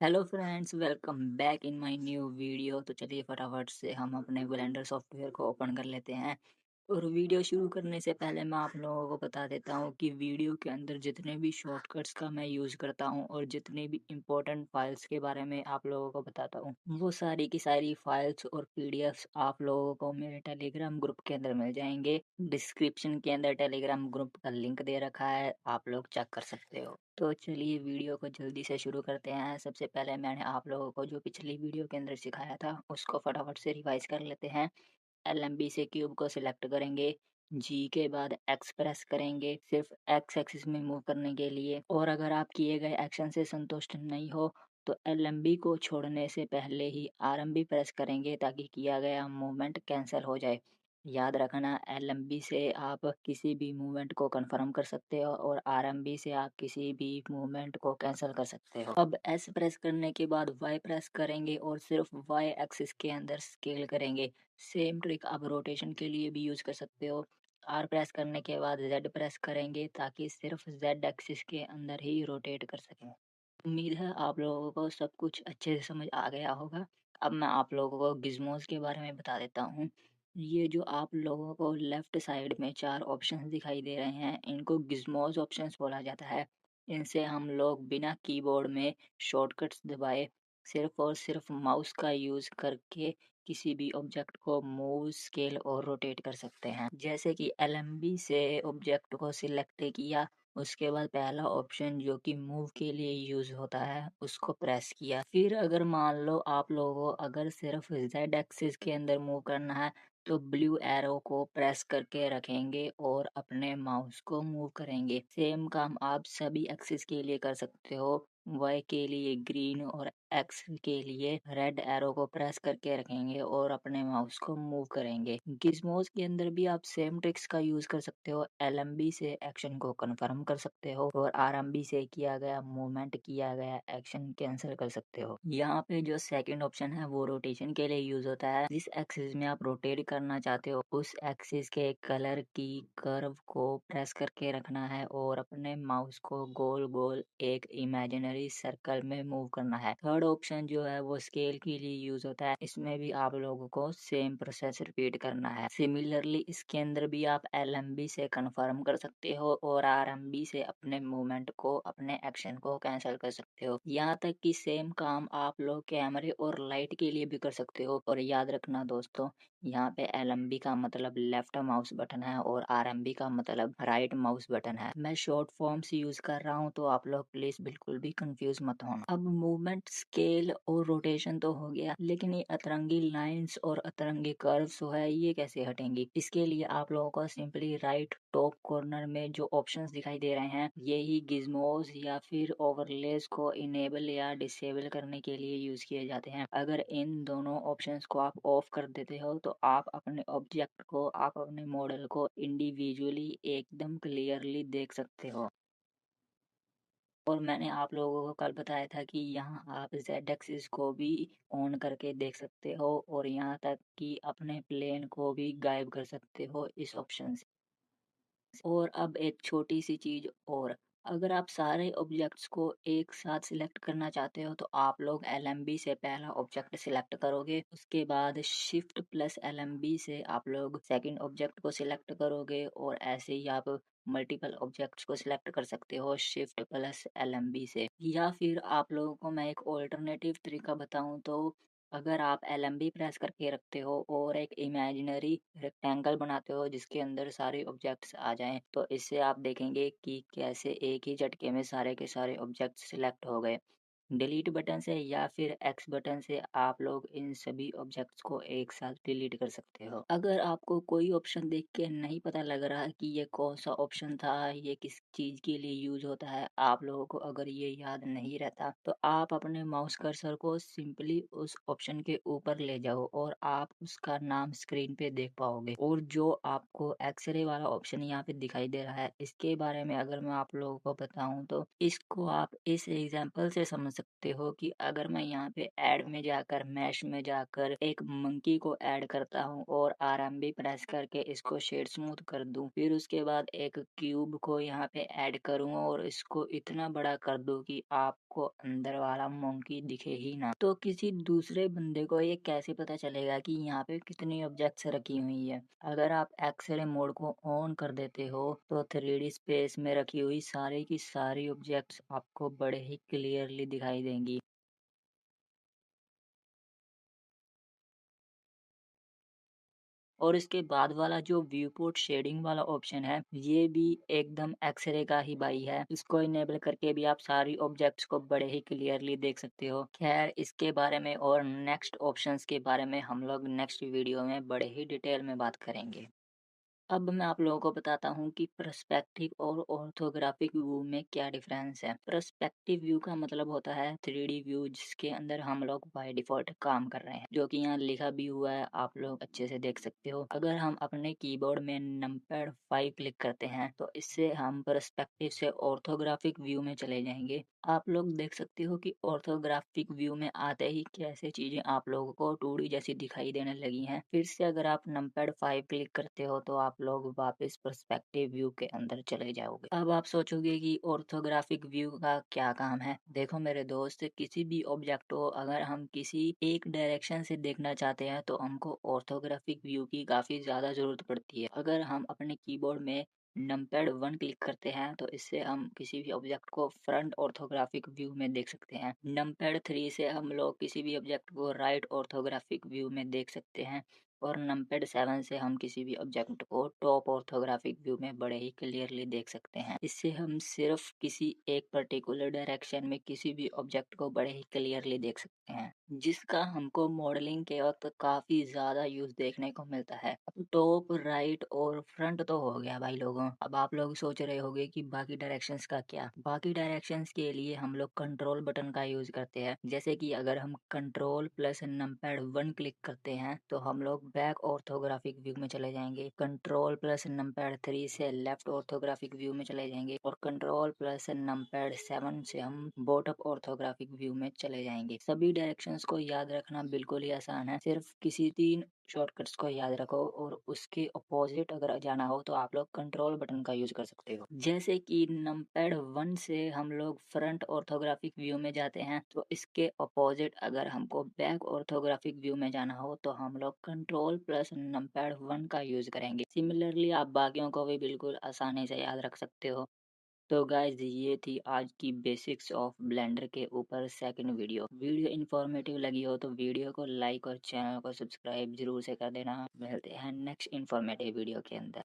Hello friends, welcome back in my new video. तो चलिए फटाफट से हम अपने ब्लेंडर सॉफ्टवेयर को ओपन कर लेते हैं। और वीडियो शुरू करने से पहले मैं आप लोगों को बता देता हूँ कि वीडियो के अंदर जितने भी शॉर्टकट्स का मैं यूज़ करता हूँ और जितने भी इम्पोर्टेंट फाइल्स के बारे में आप लोगों को बताता हूँ, वो सारी की सारी फाइल्स और पीडीएफ्स आप लोगों को मेरे टेलीग्राम ग्रुप के अंदर मिल जाएंगे। डिस्क्रिप्शन के अंदर टेलीग्राम ग्रुप का लिंक दे रखा है, आप लोग चेक कर सकते हो। तो चलिए वीडियो को जल्दी से शुरू करते हैं। सबसे पहले मैंने आप लोगों को जो पिछली वीडियो के अंदर सिखाया था उसको फटाफट से रिवाइज कर लेते हैं। एलएमबी से क्यूब को सिलेक्ट करेंगे, जी के बाद एक्स प्रेस करेंगे सिर्फ एक्स एक्सिस में मूव करने के लिए। और अगर आप किए गए एक्शन से संतुष्ट नहीं हो तो एलएमबी को छोड़ने से पहले ही आरएमबी प्रेस करेंगे ताकि किया गया मूवमेंट कैंसिल हो जाए। याद रखना, एलएमबी से आप किसी भी मूवमेंट को कंफर्म कर सकते हो और आरएमबी से आप किसी भी मूवमेंट को कैंसिल कर सकते हो। अब एस प्रेस करने के बाद वाई प्रेस करेंगे और सिर्फ वाई एक्सिस के अंदर स्केल करेंगे। सेम ट्रिक आप रोटेशन के लिए भी यूज कर सकते हो। आर प्रेस करने के बाद जेड प्रेस करेंगे ताकि सिर्फ जेड एक्सिस के अंदर ही रोटेट कर सकें। उम्मीद है आप लोगों को सब कुछ अच्छे से समझ आ गया होगा। अब मैं आप लोगों को गिज़मोज़ के बारे में बता देता हूँ। ये जो आप लोगों को लेफ्ट साइड में 4 ऑप्शंस दिखाई दे रहे हैं, इनको गिज़मोज़ ऑप्शंस बोला जाता है। इनसे हम लोग बिना कीबोर्ड में शॉर्टकट्स दबाए सिर्फ़ और सिर्फ़ माउस का यूज़ करके किसी भी ऑब्जेक्ट को मूव, स्केल और रोटेट कर सकते हैं। जैसे कि एलएमबी से ऑब्जेक्ट को सिलेक्ट किया, उसके बाद पहला ऑप्शन जो कि मूव के लिए यूज होता है उसको प्रेस किया। फिर अगर मान लो आप लोगों को अगर सिर्फ जेड एक्सिस के अंदर मूव करना है तो ब्लू एरो को प्रेस करके रखेंगे और अपने माउस को मूव करेंगे। सेम काम आप सभी एक्सिस के लिए कर सकते हो। वाई के लिए ग्रीन और एक्स के लिए रेड एरो को प्रेस करके रखेंगे और अपने माउस को मूव करेंगे। गिज़मोज़ के अंदर भी आप सेम ट्रिक्स का यूज कर सकते हो। एलएमबी से एक्शन को कंफर्म कर सकते हो और आरएमबी से किया गया मूवमेंट, किया गया एक्शन कैंसिल कर सकते हो। यहाँ पे जो सेकंड ऑप्शन है वो रोटेशन के लिए यूज होता है। जिस एक्सिस में आप रोटेट करना चाहते हो उस एक्सिस के कलर की कर्व को प्रेस करके रखना है और अपने माउस को गोल गोल एक इमेजिनरी सर्कल में मूव करना है। थर्ड ऑप्शन जो है वो स्केल के लिए यूज होता है। इसमें भी आप लोगों को सेम प्रोसेस रिपीट करना है। सिमिलरली इसके अंदर भी आप एलएमबी से कंफर्म कर सकते हो और आरएमबी से अपने मूवमेंट को, अपने एक्शन को कैंसिल कर सकते हो। यहाँ तक कि सेम काम आप लोग कैमरे और लाइट के लिए भी कर सकते हो। और याद रखना दोस्तों, यहाँ पे एलएमबी का मतलब लेफ्ट माउस बटन है और आरएमबी का मतलब राइट माउस बटन है। मैं शॉर्ट फॉर्म्स यूज कर रहा हूँ तो आप लोग प्लीज बिल्कुल भी कंफ्यूज मत होना। अब मूवमेंट, स्केल और रोटेशन तो हो गया, लेकिन ये अतरंगी लाइंस और अतरंगी कर्व्स जो है ये कैसे हटेंगी? इसके लिए आप लोगों को सिंपली राइट टॉप कॉर्नर में जो ऑप्शंस दिखाई दे रहे हैं यही गिज़मोज या फिर ओवरलेज को इनेबल या डिसेबल करने के लिए यूज किए जाते हैं। अगर इन दोनों ऑप्शंस को आप ऑफ कर देते हो तो आप अपने ऑब्जेक्ट को, आप अपने मॉडल को इंडिविजुअली एकदम क्लियरली देख सकते हो। और मैंने आप लोगों को कल बताया था कि यहाँ आप जेड एक्सिस को भी ऑन करके देख सकते हो और यहाँ तक कि अपने प्लेन को भी गायब कर सकते हो इस ऑप्शन से। और अब एक छोटी सी चीज और, अगर आप सारे ऑब्जेक्ट्स को एक साथ सिलेक्ट करना चाहते हो तो आप लोग एलएमबी से पहला ऑब्जेक्ट सिलेक्ट करोगे, उसके बाद शिफ्ट प्लस एलएमबी से आप लोग सेकंड ऑब्जेक्ट को सिलेक्ट करोगे और ऐसे ही आप मल्टीपल ऑब्जेक्ट्स को सिलेक्ट कर सकते हो शिफ्ट प्लस एलएमबी से। या फिर आप लोगों को मैं एक ऑल्टरनेटिव तरीका बताऊं तो अगर आप एलएमबी प्रेस करके रखते हो और एक इमेजिनरी रेक्टेंगल बनाते हो जिसके अंदर सारे ऑब्जेक्ट्स आ जाएं तो इससे आप देखेंगे कि कैसे एक ही झटके में सारे के सारे ऑब्जेक्ट्स सिलेक्ट हो गए। डिलीट बटन से या फिर एक्स बटन से आप लोग इन सभी ऑब्जेक्ट्स को एक साथ डिलीट कर सकते हो। अगर आपको कोई ऑप्शन देख के नहीं पता लग रहा कि ये कौन सा ऑप्शन था, ये किस चीज के लिए यूज होता है, आप लोगों को अगर ये याद नहीं रहता तो आप अपने माउस कर्सर को सिंपली उस ऑप्शन के ऊपर ले जाओ और आप उसका नाम स्क्रीन पे देख पाओगे। और जो आपको एक्सरे वाला ऑप्शन यहाँ पे दिखाई दे रहा है इसके बारे में अगर मैं आप लोगों को बताऊं तो इसको आप इस एग्जांपल से समझ सकते हो कि अगर मैं यहाँ पे ऐड में जाकर मैश में जाकर एक मंकी को ऐड करता हूँ और आरएमबी प्रेस करके इसको शेड स्मूथ कर दूं, फिर उसके बाद एक क्यूब को यहाँ पे ऐड करूँ और इसको इतना बड़ा कर दूं कि आपको अंदर वाला मंकी दिखे ही ना, तो किसी दूसरे बंदे को ये कैसे पता चलेगा कि यहाँ पे कितनी ऑब्जेक्ट्स रखी हुई है। अगर आप एक्सरे मोड को ऑन कर देते हो तो 3D स्पेस में रखी हुई सारी की सारी ऑब्जेक्ट्स आपको बड़े ही क्लियरली दिखाई देंगी। और इसके बाद वाला जो व्यू पोर्ट शेडिंग वाला ऑप्शन है, ये भी एकदम एक्सरे का ही भाई है। इसको इनेबल करके भी आप सारी ऑब्जेक्ट्स को बड़े ही क्लियरली देख सकते हो। खैर, इसके बारे में और नेक्स्ट ऑप्शंस के बारे में हम लोग नेक्स्ट वीडियो में बड़े ही डिटेल में बात करेंगे। अब मैं आप लोगों को बताता हूँ कि पर्सपेक्टिव और ऑर्थोग्राफिक व्यू में क्या डिफरेंस है। पर्सपेक्टिव व्यू का मतलब होता है 3D व्यू, जिसके अंदर हम लोग बाय डिफॉल्ट काम कर रहे हैं, जो कि यहाँ लिखा भी हुआ है, आप लोग अच्छे से देख सकते हो। अगर हम अपने कीबोर्ड में नंपैड 5 क्लिक करते हैं तो इससे हम पर्सपेक्टिव से ऑर्थोग्राफिक व्यू में चले जाएंगे। आप लोग देख सकते हो कि ऑर्थोग्राफिक व्यू में आते ही कैसे चीजें आप लोगों को 2D जैसी दिखाई देने लगी हैं। फिर से अगर आप नंपैड 5 क्लिक करते हो तो आप लोग वापस पर्सपेक्टिव व्यू के अंदर चले जाओगे। अब आप सोचोगे कि ऑर्थोग्राफिक व्यू का क्या काम है। देखो मेरे दोस्त, किसी भी ऑब्जेक्ट को अगर हम किसी एक डायरेक्शन से देखना चाहते हैं तो हमको ऑर्थोग्राफिक व्यू की काफी ज्यादा जरूरत पड़ती है। अगर हम अपने कीबोर्ड में नंपैड 1 क्लिक करते हैं तो इससे हम किसी भी ऑब्जेक्ट को फ्रंट ऑर्थोग्राफिक व्यू में देख सकते हैं। नंपैड 3 से हम लोग किसी भी ऑब्जेक्ट को राइट ऑर्थोग्राफिक व्यू में देख सकते हैं। और नंपैड 7 से हम किसी भी ऑब्जेक्ट को टॉप ऑर्थोग्राफिक व्यू में बड़े ही क्लियरली देख सकते हैं। इससे हम सिर्फ किसी एक पर्टिकुलर डायरेक्शन में किसी भी ऑब्जेक्ट को बड़े ही क्लियरली देख सकते हैं, जिसका हमको मॉडलिंग के वक्त काफी ज्यादा यूज देखने को मिलता है। अब टॉप, राइट और फ्रंट तो हो गया भाई लोगों। अब आप लोग सोच रहे होंगे कि बाकी डायरेक्शंस का क्या। बाकी डायरेक्शंस के लिए हम लोग कंट्रोल बटन का यूज करते हैं। जैसे कि अगर हम कंट्रोल प्लस नंपैड 1 क्लिक करते हैं तो हम लोग बैक ऑर्थोग्राफिक व्यू में चले जाएंगे। कंट्रोल प्लस नंपैड 3 से लेफ्ट ऑर्थोग्राफिक व्यू में चले जाएंगे और कंट्रोल प्लस नंपैड 7 से हम बॉटम ऑर्थोग्राफिक व्यू में चले जाएंगे। सभी डायरेक्शंस को याद रखना बिल्कुल ही आसान है। सिर्फ किसी 3 शॉर्टकट्स को याद रखो और उसके अपोजिट अगर जाना हो तो आप लोग कंट्रोल बटन का यूज कर सकते हो। जैसे कि नंपैड 1 से हम लोग फ्रंट ऑर्थोग्राफिक व्यू में जाते हैं तो इसके अपोजिट अगर हमको बैक ऑर्थोग्राफिक व्यू में जाना हो तो हम लोग कंट्रोल प्लस नंपैड 1 का यूज करेंगे। सिमिलरली आप बाकियों को भी बिल्कुल आसानी से याद रख सकते हो। तो गाइज, ये थी आज की बेसिक्स ऑफ ब्लेंडर के ऊपर सेकंड वीडियो। वीडियो इन्फॉर्मेटिव लगी हो तो वीडियो को लाइक और चैनल को सब्सक्राइब जरूर से कर देना। मिलते हैं नेक्स्ट इन्फॉर्मेटिव वीडियो के अंदर।